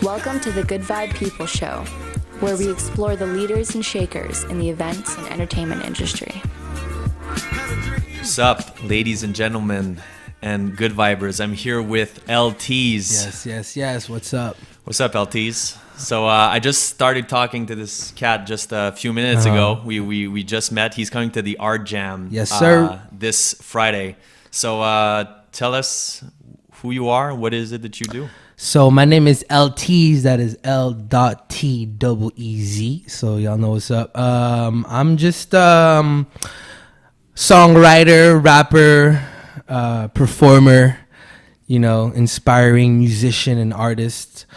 Welcome to the Good Vibe People Show, where we explore the leaders and shakers in the events and entertainment industry. What's up, ladies and gentlemen and good vibers? I'm here with L.Teez. Yes. What's up? What's up, L.Teez? So I just started talking to this cat just a few minutes ago. We just met. He's coming to the ArtJam. Yes, sir. This Friday. So tell us who you are. What is it that you do? So my name is L.Teez. That is L.Teez. So y'all know what's up. I'm just songwriter, rapper, performer, inspiring musician and artist.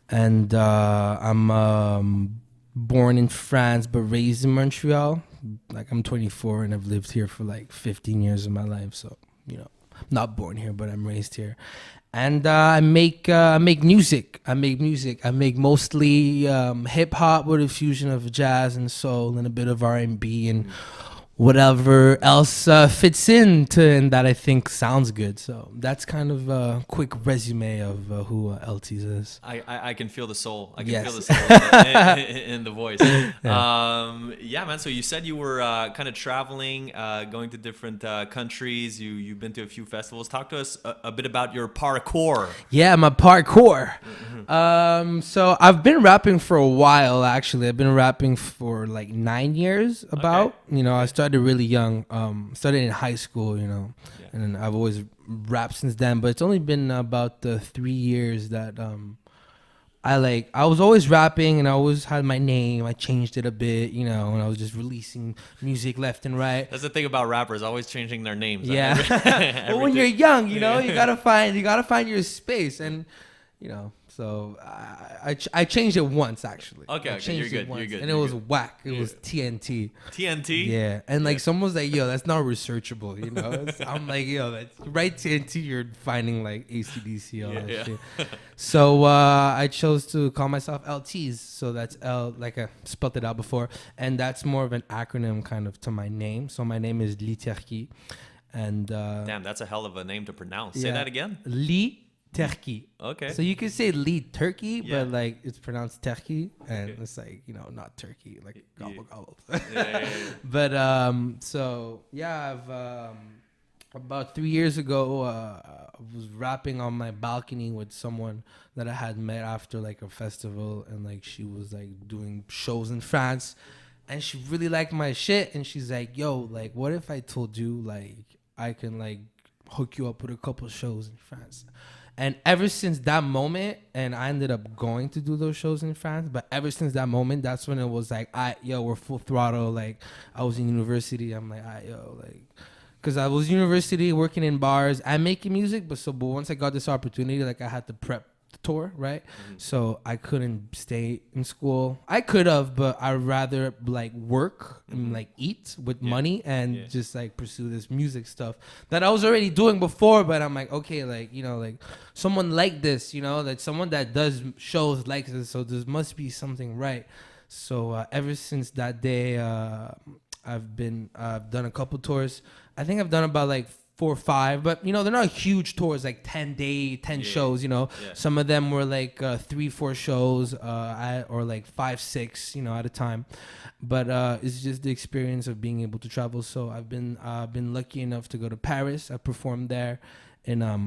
And I'm born in France but raised in Montreal. Like, I'm 24 and I've lived here for like 15 years of my life. So, not born here, but I'm raised here. And I make music. I make mostly hip hop with a fusion of jazz and soul and a bit of R&B and whatever else fits into and that I think sounds good. So that's kind of a quick resume of who L.Teez is. I can feel the soul. I can Yes. feel the soul in the voice. Yeah, man. So you said you were kind of traveling, going to different countries. You've been to a few festivals. Talk to us a bit about your parkour. Yeah, my parkour. So I've been rapping for a while, actually. I've been rapping for like 9 years about. Okay. I started really young. Started in high school, and then I've always rapped since then. But it's only been about 3 years that I was always rapping and I always had my name. I changed it a bit, and I was just releasing music left and right. That's the thing about rappers, always changing their names. Yeah. But when you're young, you gotta find your space, and so I changed it once, actually. Okay, you're good. And it was whack. It was TNT. TNT. Yeah, and someone was like, "Yo, that's not researchable," I'm like, "Yo, that's right TNT. You're finding like ACDC all that shit." So I chose to call myself L.Teez. So that's L, like I spelled it out before, and that's more of an acronym kind of to my name. So my name is L.Teez, and Damn, that's a hell of a name to pronounce. Say that again. Turkey. Okay. So you could say lead turkey, Yeah. but it's pronounced turkey, and it's not turkey, like gobble gobble. Yeah. But so yeah, I've about 3 years ago, I was rapping on my balcony with someone that I had met after like a festival, and she was like doing shows in France, and she really liked my shit, and she's like, "Yo, what if I told you I can hook you up with a couple shows in France?" And ever since that moment, and I ended up going to do those shows in France, but ever since that moment, that's when it was we're full throttle. I was in university. I'm because I was university working in bars and making music, but once I got this opportunity, I had to prep the tour, right? Mm-hmm. So I couldn't stay in school. I could have, but I'd rather work and eat with money and just pursue this music stuff that I was already doing before. But I'm okay, someone like this, someone that does shows like this, so there must be something right. So ever since that day, I've done a couple tours. I think I've done about 4 or 5, but they're not huge tours, 10 shows. Some of them were 3-4 shows, or 5-6, at a time. But it's just the experience of being able to travel. So I've been lucky enough to go to Paris. I performed there in a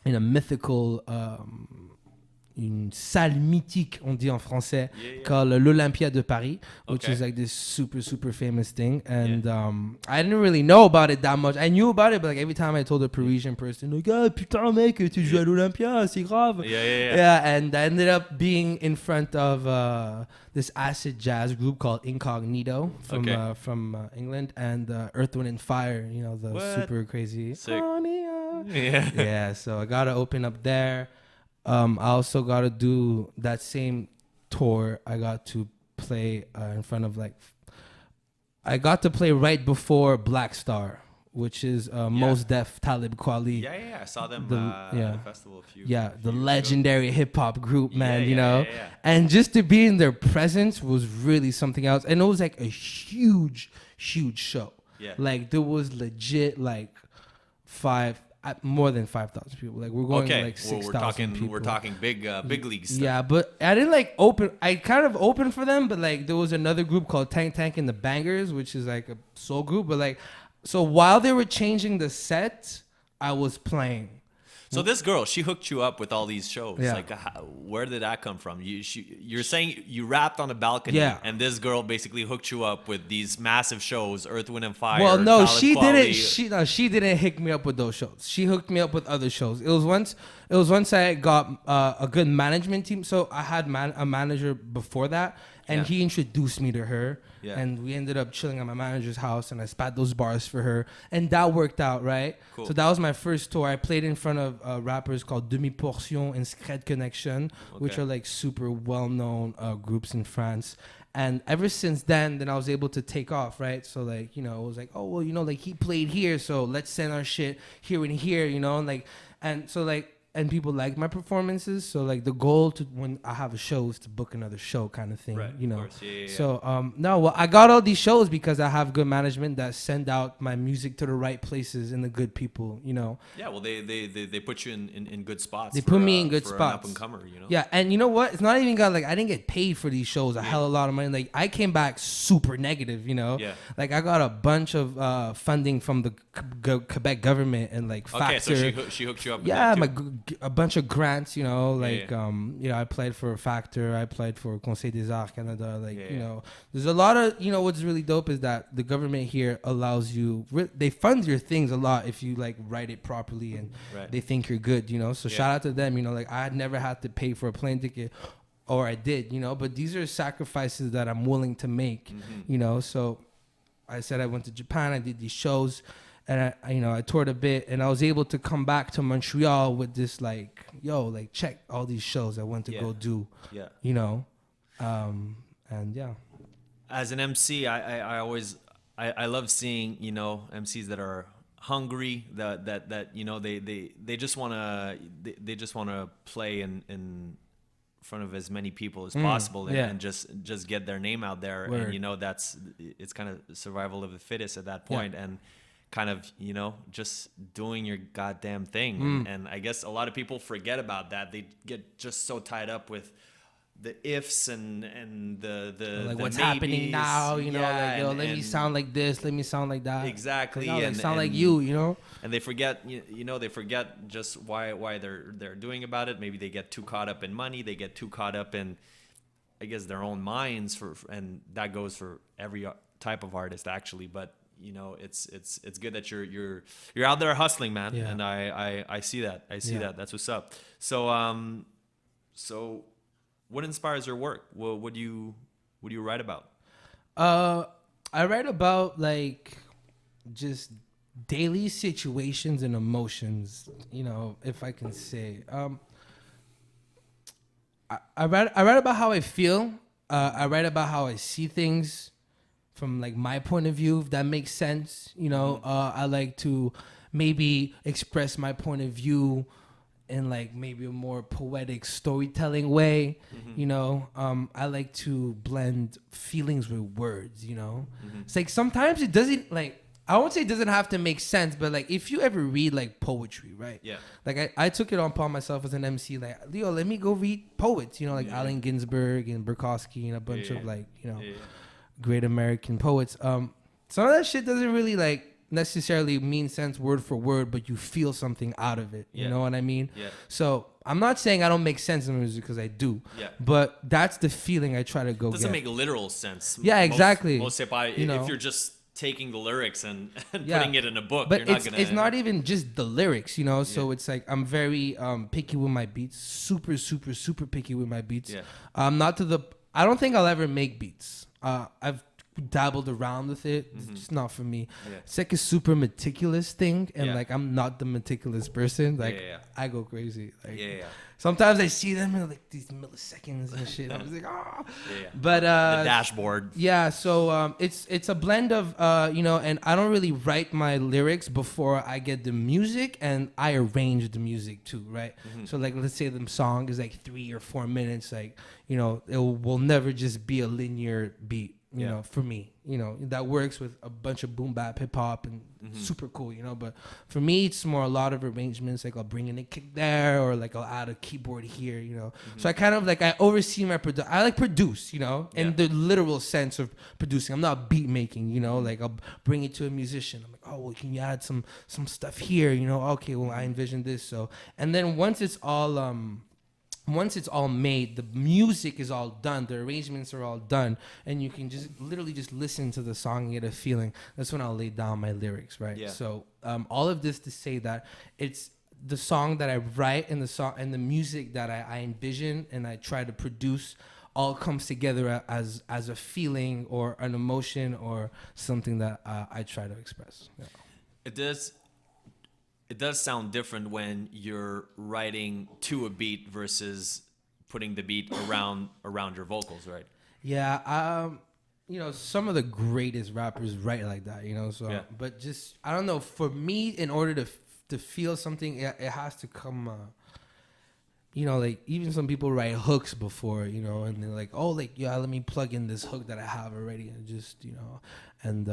mythical une salle mythique, on dit en français, called l'Olympia de Paris, which is this super, super famous thing. And I didn't really know about it that much. I knew about it, but every time I told a Parisian person, ah, putain, mec, tu joues à l'Olympia, c'est grave. Yeah, and I ended up being in front of this acid jazz group called Incognito from England, and Earth, Wind, and Fire, the super crazy. Sick. Yeah, so I got to open up there. I also got to do that same tour. I got to play in front of I got to play right before Black Star, which is Mos Def, Talib Kweli. Yeah. I saw them at the festival a few the legendary hip hop group, man. Yeah. And just to be in their presence was really something else. And it was a huge, huge show. Yeah. There was legit 5. more than 5,000 people. Like we're going like 6,000 people. We're talking big league stuff. Yeah, but I didn't like open. I kind of opened for them, but like there was another group called Tank Tank and the Bangers, which is like a soul group. But like, so while they were changing the set, I was playing. So this girl, she hooked you up with all these shows. Yeah. Like, where did that come from? You're saying you rapped on a balcony, Yeah. and this girl basically hooked you up with these massive shows, Earth, Wind, and Fire. Well, no, Talent she Quality. didn't. She didn't hook me up with those shows. She hooked me up with other shows. It was once I got a good management team. So I had a manager before that, and he introduced me to her. Yeah. And we ended up chilling at my manager's house, and I spat those bars for her, and that worked out, right? Cool. So that was my first tour. I played in front of rappers called Demi Portion and Scred Connection, which are like super well-known groups in France. And ever since then I was able to take off, right? So like, you know, it was like, oh well, you know, like he played here, so let's send our shit here and here, you know, and like, and so like. And people like my performances, so like the goal to when I have a show is to book another show, kind of thing, Right, you know. of course. Yeah. So no, well, I got all these shows because I have good management that send out my music to the right places and the good people, you know. Yeah, well, they put you in good spots. They put me in good for spots. An up and comer, you know. Yeah, and you know what? It's not even got like I didn't get paid for these shows a hell of a lot of money. Like I came back super negative, you know. Yeah. Like I got a bunch of funding from the Quebec government and like Factor. Okay, so she hooked you up. With Yeah, that too. a bunch of grants, you know, like Yeah. you know, I played for Factor, I played for Conseil des Arts Canada, like Yeah, you yeah. know, there's a lot of, you know, what's really dope is that the government here allows you, they fund your things a lot if you like write it properly and Right. they think you're good, you know. So Yeah. shout out to them, you know, like I had never had to pay for a plane ticket, or I did, you know, but these are sacrifices that I'm willing to make, you know. So I said I went to Japan, I did these shows. And I, you know, I toured a bit, and I was able to come back to Montreal with this, like, yo, like, check all these shows I went to go do, Yeah. you know, and yeah. As an MC, I always love seeing, you know, MCs that are hungry, that you know, they just wanna play in front of as many people as possible and just get their name out there. Word. And you know, it's kind of survival of the fittest at that point. And kind of, you know, just doing your goddamn thing. And I guess a lot of people forget about that. They get just so tied up with the ifs and the Like the what's maybes. happening now, you know, Yeah, like, yo, and- let me sound like this, let me sound like that. Exactly. Like, And sound like you know? and they forget, you know, they forget just why they're doing about it. Maybe they get too caught up in money. They get too caught up in, I guess, their own minds. And that goes for every type of artist, actually. But you know, it's good that you're out there hustling, man. Yeah. And I see that. I see Yeah. that. That's what's up. So so what inspires your work? What do you write about? I write about like just daily situations and emotions, you know, if I can say. I write about how I feel. I write about how I see things from like my point of view, if that makes sense. You know, I like to maybe express my point of view in like maybe a more poetic storytelling way. You know, I like to blend feelings with words, you know. It's like sometimes it doesn't, like, I won't say it doesn't have to make sense, but like if you ever read like poetry, right? Yeah. Like I took it upon myself as an MC, like, Leo, let me go read poets, you know, like Allen Ginsberg and Bukowski and a bunch of like, you know, great American poets. Some of that shit doesn't really like necessarily mean sense word for word, but you feel something out of it. You know what I mean? Yeah. So I'm not saying I don't make sense in music, because I do. Yeah. But that's the feeling I try to go Doesn't get. make literal sense. Yeah, exactly. Most hip hop, You know. if you're just taking the lyrics and Yeah. putting it in a book, But you're not it's, gonna. it's not even just the lyrics, you know. So it's like I'm very picky with my beats, super picky with my beats. Yeah. I don't think I'll ever make beats. I've dabbled around with it. It's just not for me. Yeah. It's like a super meticulous thing, and Yeah. like I'm not the meticulous person. Like Yeah. I go crazy. Like, Yeah. sometimes I see them in like these milliseconds and shit. I'm just like, ah. Yeah. But The dashboard. yeah, so it's a blend of you know, and I don't really write my lyrics before I get the music, and I arrange the music too, right? So like, let's say the song is like 3 or 4 minutes, like, you know, will never just be a linear beat. you know, for me, you know, that works with a bunch of boom bap hip hop and super cool, you know. But for me, it's more a lot of arrangements. Like I'll bring in a kick there, or like I'll add a keyboard here, you know. So I kind of like I oversee my I like produce, you know, in the literal sense of producing. I'm not beat making, you know. Like I'll bring it to a musician. I'm like, oh, well, can you add some stuff here, you know? Okay, well, I envision this. So and then once it's all made, the music is all done, the arrangements are all done, and you can just literally just listen to the song and get a feeling. That's when I'll lay down my lyrics, right? Yeah. So all of this to say that it's the song that I write and the song and the music that I envision and I try to produce all comes together as a feeling or an emotion or something that I try to express. Yeah. It does sound different when you're writing to a beat versus putting the beat around your vocals, right? Yeah, you know, some of the greatest rappers write like that, you know. So, but just I don't know. For me, in order to feel something, it has to come. You know, like even some people write hooks before, you know, and they're like, oh, like yeah, let me plug in this hook that I have already, and just you know, and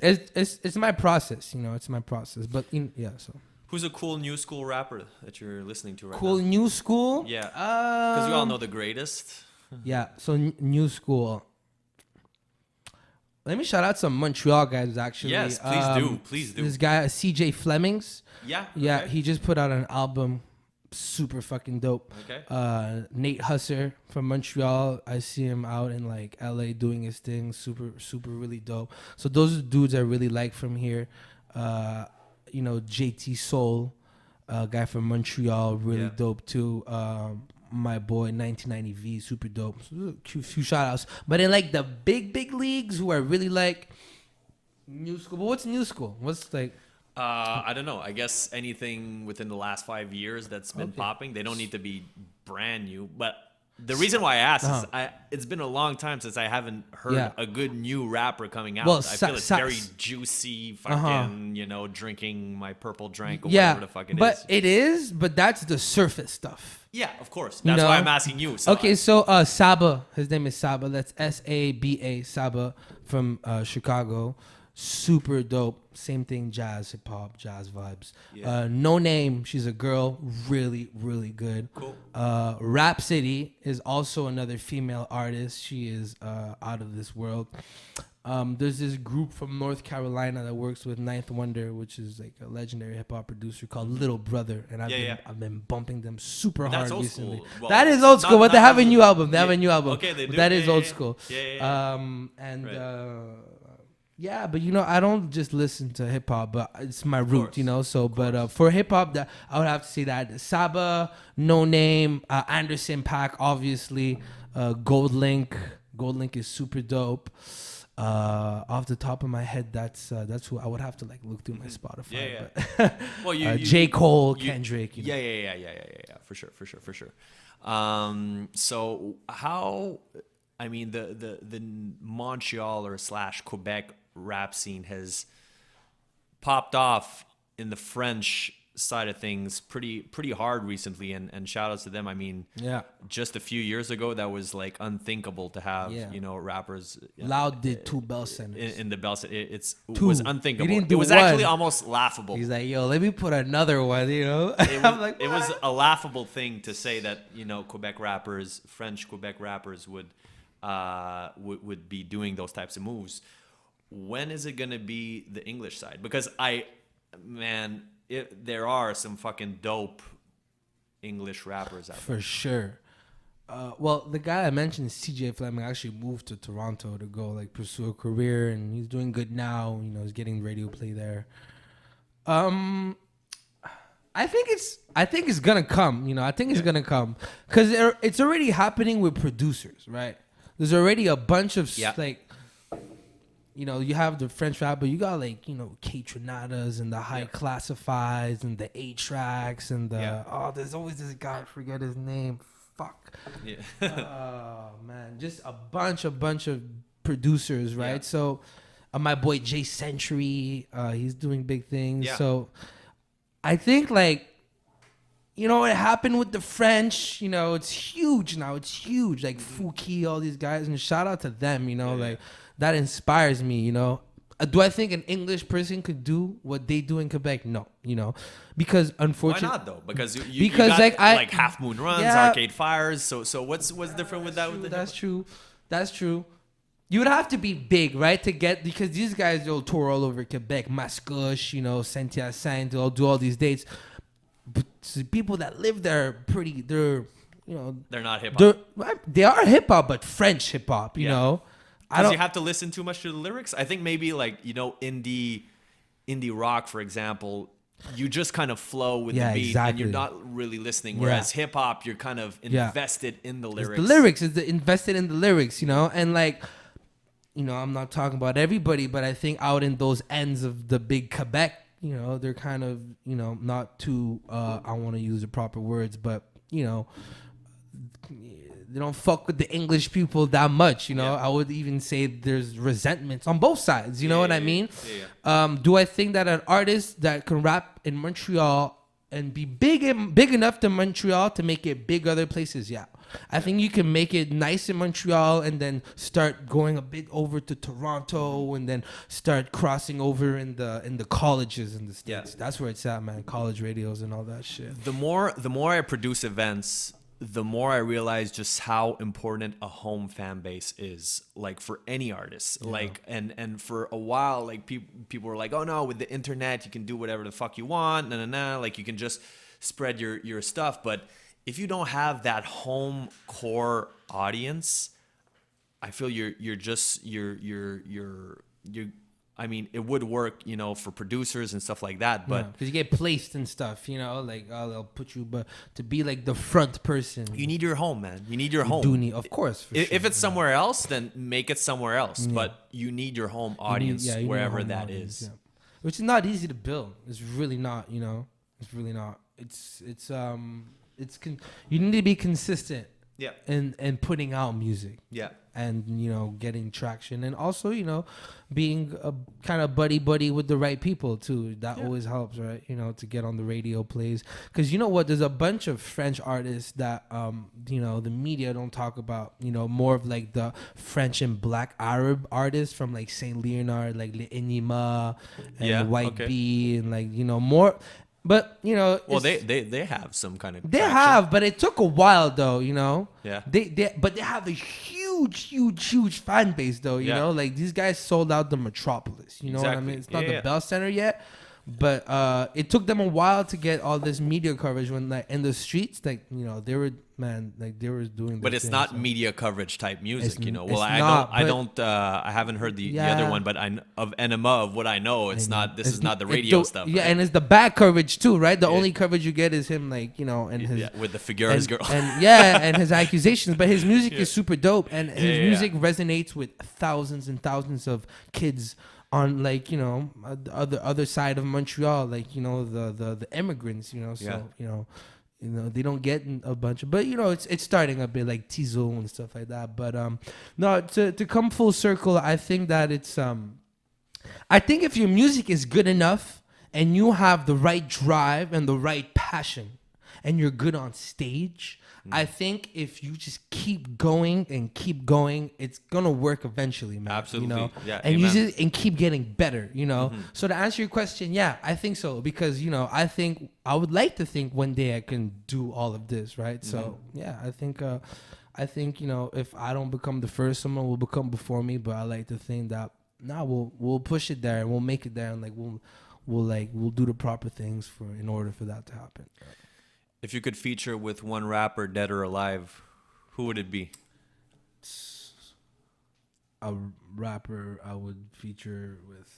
it's my process, you know, it's my process. But yeah, so. Who's a cool new school rapper that you're listening to right now? Cool new school? Yeah, because we all know the greatest. Yeah, so new school. Let me shout out some Montreal guys, actually. Yes, please do. This guy, CJ Flemings. Yeah. Yeah, okay. he just put out an album. Super fucking dope. Okay. Nate Husser from Montreal. I see him out in like LA doing his thing. Super really dope. So those are dudes I really like from here. You know, JT Soul, guy from Montreal, really dope too. My boy 1990V, super dope. So a few shout outs. But in like the big leagues who I really like, new school. But what's new school? What's like I don't know. I guess anything within the last 5 years that's been popping. They don't need to be brand new. But the reason why I asked is it's been a long time since I haven't heard a good new rapper coming out. Well, I feel it's very juicy, fucking, you know, drinking my purple drink or whatever the fuck it is. But it is, but that's the surface stuff. Yeah, of course. That's why I'm asking you. So okay, so Saba, his name is Saba. That's Saba, Saba from Chicago. Super dope. Same thing, jazz, hip hop, jazz vibes. Yeah. No Name, she's a girl, really good. Cool. Rhapsody is also another female artist. She is out of this world. There's this group from North Carolina that works with Ninth Wonder, which is like a legendary hip hop producer called Little Brother, and I've been bumping them super hard recently. School. Well, that is old school, but they have a new album. They have a new album. Okay, they do. That is old school. Yeah. Yeah, but you know, I don't just listen to hip hop, but it's my root, you know. So, but for hip hop, that I would have to say that Saba, No Name, Anderson .Paak, obviously, Gold Link is super dope. Off the top of my head, that's who I would have to like look through my Spotify. Yeah. But Well, J. Cole, Kendrick. You know. Yeah. For sure. So how? I mean, the Montreal or / Quebec rap scene has popped off in the French side of things pretty hard recently, and shout outs to them. I mean, just a few years ago that was like unthinkable to have you know, rappers. Loud did 2 Bell Centers in the Bell Center. It was unthinkable. He didn't do it was one. actually almost laughable. He's like, yo, let me put another one, you know. I'm like, it was a laughable thing to say that, you know, French Quebec rappers would be doing those types of moves. When is it gonna be the English side? Because there are some fucking dope English rappers out there. For sure. Well, the guy I mentioned, CJ Fleming, actually moved to Toronto to go like pursue a career, and he's doing good now. You know, he's getting radio play there. I think it's gonna come. You know, I think it's gonna come because it's already happening with producers, right? There's already a bunch of like, you know, you have the French rap, but you got like, you know, K-Trinadas and the High Classifieds and the A-Tracks and the there's always this guy, I forget his name. Fuck. Yeah. Oh man, just a bunch of producers, right? Yeah. So my boy Jay Century, he's doing big things. Yeah. So I think like, you know, it happened with the French. You know, it's huge now. It's huge. Like Fouki, all these guys, and shout out to them. You know, like that inspires me. You know, do I think an English person could do what they do in Quebec? No. You know, because unfortunately, why not though? Because you because got, like Half Moon Runs, yeah, Arcade Fires. So what's different with that? That's true. That's true. You would have to be big, right, to get, because these guys will tour all over Quebec, Mascouche, you know, Saint-Hyacinthe, they'll do all these dates. But the people that live there, they're, you know, they're not hip hop. They are hip hop, but French hip hop, you know. Because you have to listen too much to the lyrics. I think maybe like, you know, indie rock, for example, you just kind of flow with the beat and you're not really listening. Whereas hip hop, you're kind of invested in the lyrics. It's the lyrics, invested in the lyrics, you know, and like, you know, I'm not talking about everybody, but I think out in those ends of the big Quebec, you know, they're kind of, you know, not too, I want to use the proper words, but, you know, they don't fuck with the English people that much, you know. I would even say there's resentments on both sides, you know what I mean? Do I think that an artist that can rap in Montreal and be big enough to Montreal to make it big other places? Yeah. I think you can make it nice in Montreal and then start going a bit over to Toronto and then start crossing over in the colleges in the States. That's where it's at, man. College radios and all that shit. The more I produce events, the more I realize just how important a home fan base is, like for any artist. Like and for a while, like people were like, oh no, with the internet you can do whatever the fuck you want, like you can just spread your stuff, but if you don't have that home core audience, I feel you're I mean, it would work, you know, for producers and stuff like that, but because you get placed and stuff, you know, like they'll put you, but to be like the front person, you need your home, man. You need your home. Do need, of course. If it's somewhere else, then make it somewhere else. But you need your home audience wherever that is. Yeah. Which is not easy to build. It's really not. You know, it's really not. You need to be consistent. Yeah. And putting out music. Yeah. And, you know, getting traction. And also, you know, being a kind of buddy with the right people, too. That always helps, right? You know, to get on the radio plays. Because you know what? There's a bunch of French artists that, you know, the media don't talk about. You know, more of like the French and Black Arab artists from like Saint Leonard, like Le Enima and White Bee. And like, you know, more... But, you know... Well, they have some kind of... They traction. Have, but it took a while, though, you know? Yeah. But they have a huge fan base, though, you know? Like, these guys sold out the Metropolis, you know what I mean? It's not the Bell Center yet, but it took them a while to get all this media coverage when, like, in the streets, like, you know, they were doing... But it's not media coverage type music, you know? Well, I haven't heard the other one, but of Enema, of what I know, this is not the radio stuff. Yeah, right? And it's the bad coverage too, right? The only coverage you get is him, like, you know, and his... with the Figueres girl. and his accusations. But his music is super dope, and his music resonates with thousands and thousands of kids on, like, you know, the other side of Montreal, like, you know, the immigrants, you know, so, you know, they don't get a bunch of, but you know, it's starting a bit like Tizo and stuff like that. But no, to come full circle, I think that it's I think if your music is good enough and you have the right drive and the right passion and you're good on stage, I think if you just keep going, it's gonna work eventually, man. Absolutely. You know? Yeah. And and keep getting better, you know. So to answer your question, yeah, I think so, because, you know, I would like to think one day I can do all of this, right? So yeah, I think you know, if I don't become the first, someone will become before me. But I like to think that we'll push it there and we'll make it there, and like we'll do the proper things in order for that to happen. If you could feature with one rapper, dead or alive, who would it be? A rapper I would feature with...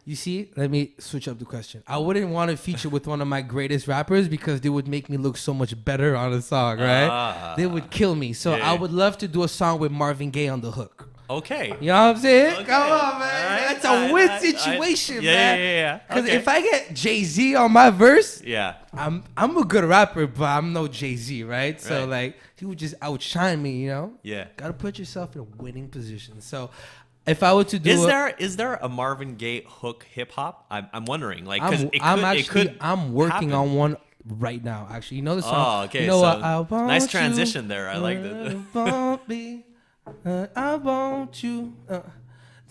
You see, let me switch up the question. I wouldn't want to feature with one of my greatest rappers because they would make me look so much better on a song, right? They would kill me. So I would love to do a song with Marvin Gaye on the hook. Okay. You know what I'm saying? Okay. Come on, man. That's a win situation, man. Yeah. Because if I get Jay-Z on my verse, yeah, I'm a good rapper, but I'm no Jay-Z, right? So like he would just outshine me, you know? Yeah. Gotta put yourself in a winning position. So if I were to do is there a Marvin Gaye hook hip hop? I'm wondering, like, because I'm working on one right now. Actually, you know the song. Oh, okay. You know so what? I want nice you, transition there. I like that. won't be, I want you.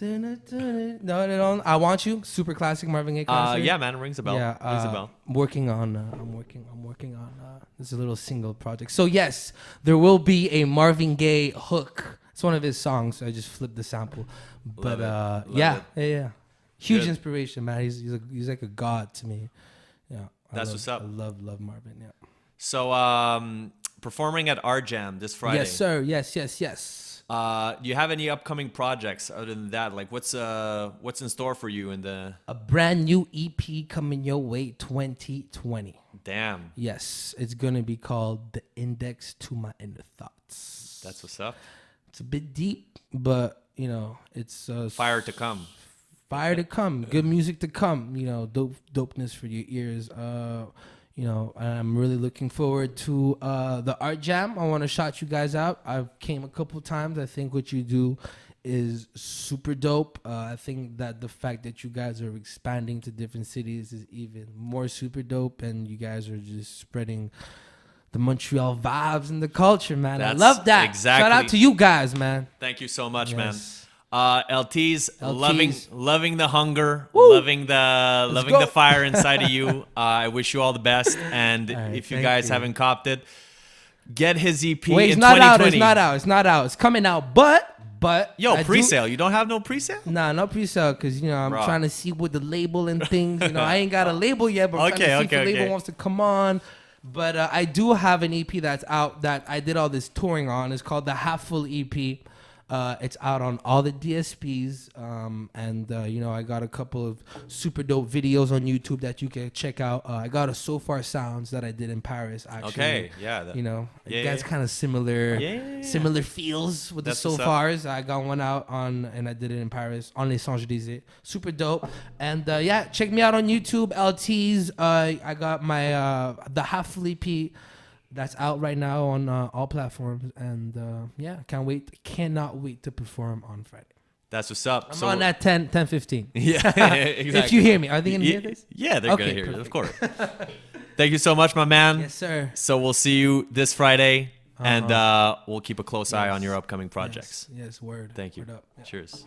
No, I want you. Super classic Marvin Gaye classic. Yeah, man, rings a bell. Yeah, Rings a bell. I'm working on this is a little single project. So yes, there will be a Marvin Gaye hook. It's one of his songs. So I just flipped the sample, but yeah. Huge Good. inspiration, man. He's like a god to me. Yeah, That's what's up. I love Marvin. Yeah. So, performing at ArtJam this Friday. Yes, sir. Yes. Do you have any upcoming projects other than that? Like, what's in store for you in the? A brand new EP coming your way, 2020. Damn. Yes, it's gonna be called "The Index to My Inner Thoughts." That's what's up. It's a bit deep, but you know, it's Fire to come. Fire to come. Good music to come. You know, dopeness for your ears. You know, I'm really looking forward to the Art Jam. I want to shout you guys out. I've came a couple times. I think what you do is super dope. I think that the fact that you guys are expanding to different cities is even more super dope, and you guys are just spreading the Montreal vibes and the culture, man. That's I love that. exactly. Shout out to you guys, man. Thank you so much, man. Yes. L.Teez, L.Teez. loving the hunger, Woo! loving the fire inside of you. I wish you all the best, and right, if you thank guys you. haven't copped it, get his EP Wait, it's in not out. 2020. It's not out. It's coming out, but Yo, I do- pre-sale. You don't have no pre-sale? Nah, no pre-sale, because, you know, I'm Bro. trying to see with the label and things. You know, I ain't got a label yet, but I'm trying to see if the label wants to come on. But I do have an EP that's out that I did all this touring on. It's called the Half Full EP. It's out on all the DSPs. And, you know, I got a couple of super dope videos on YouTube that you can check out. I got a So Far Sounds that I did in Paris, actually. Okay, yeah. You know, Yeah, that's yeah. kind of similar, Yeah. similar feels with That's the So what's up. Fars. I got one out and I did it in Paris on Les Champs-Élysées. Super dope. And yeah, check me out on YouTube, L.Teez. I got my the Half Full EP that's out right now on all platforms. And yeah, cannot wait to perform on Friday. That's what's up. I'm on at 10:15. Yeah, exactly. If you hear me, are they gonna hear this? Yeah, they're Okay, gonna hear you, of perfect. course. Thank you so much, my man. Yes, sir. So we'll see you this Friday, and we'll keep a close eye on your upcoming projects. Yes, word. Thank you. Word up. Yeah. Cheers.